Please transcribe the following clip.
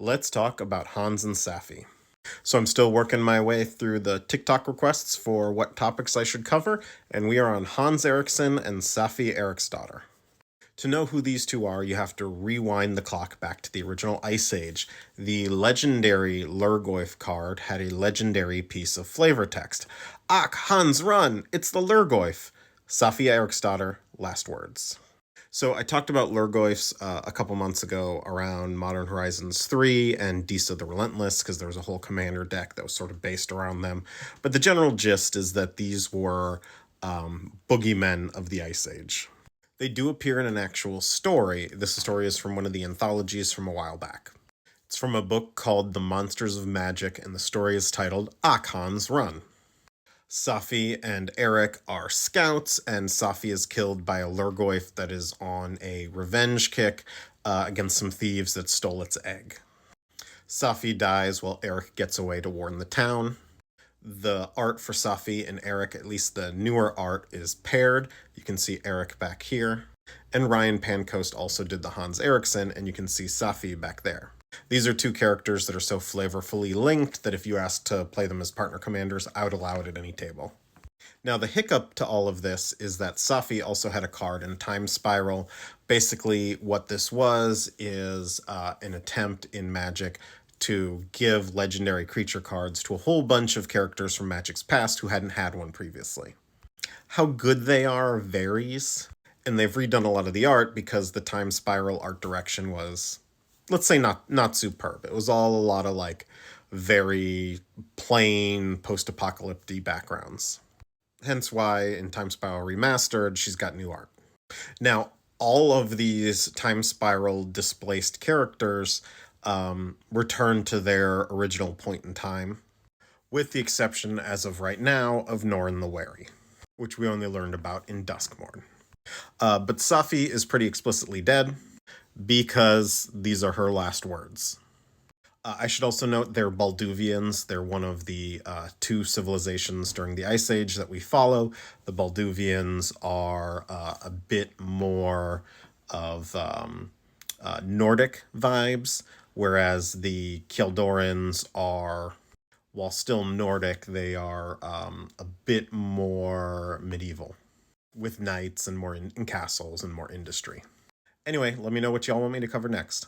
Let's talk about Hans and Saffi. So I'm still working my way through the TikTok requests for what topics I should cover, and we are on Hans Eriksson and Saffi Eriksdotter. To know who these two are, you have to rewind the clock back to the original Ice Age. The legendary Lurgoyf card had a legendary piece of flavor text. Ach, Hans, run! It's the Lurgoyf! Saffi Eriksdotter, last words. So I talked about Lurgoyfs a couple months ago around Modern Horizons 3 and Disa the Relentless, because there was a whole commander deck that was sort of based around them. But the general gist is that these were boogeymen of the Ice Age. They do appear in an actual story. This story is from one of the anthologies from a while back. It's from a book called The Monsters of Magic, and the story is titled Hans Run. Saffi and Eric are scouts, and Saffi is killed by a Lurgoyf that is on a revenge kick against some thieves that stole its egg. Saffi dies while Eric gets away to warn the town. The art for Saffi and Eric, at least the newer art, is paired. You can see Eric back here. And Ryan Pancoast also did the Hans Eriksson, and you can see Saffi back there. These are two characters that are so flavorfully linked that if you asked to play them as partner commanders, I would allow it at any table. Now, the hiccup to all of this is that Saffi also had a card in Time Spiral. Basically, what this was is an attempt in Magic to give legendary creature cards to a whole bunch of characters from Magic's past who hadn't had one previously. How good they are varies, and they've redone a lot of the art because the Time Spiral art direction was, let's say, not superb. It was all a lot of like very plain post-apocalyptic backgrounds. Hence why in Time Spiral Remastered, she's got new art. Now, all of these Time Spiral displaced characters return to their original point in time, with the exception, as of right now, of Norn the Wary, which we only learned about in Duskmourn. But Saffi is pretty explicitly dead, because these are her last words. I should also note they're Balduvians. They're one of the two civilizations during the Ice Age that we follow. The Balduvians are a bit more of Nordic vibes, whereas the Kjeldorans are, while still Nordic, they are a bit more medieval, with knights and more in castles and more industry. Anyway, let me know what y'all want me to cover next.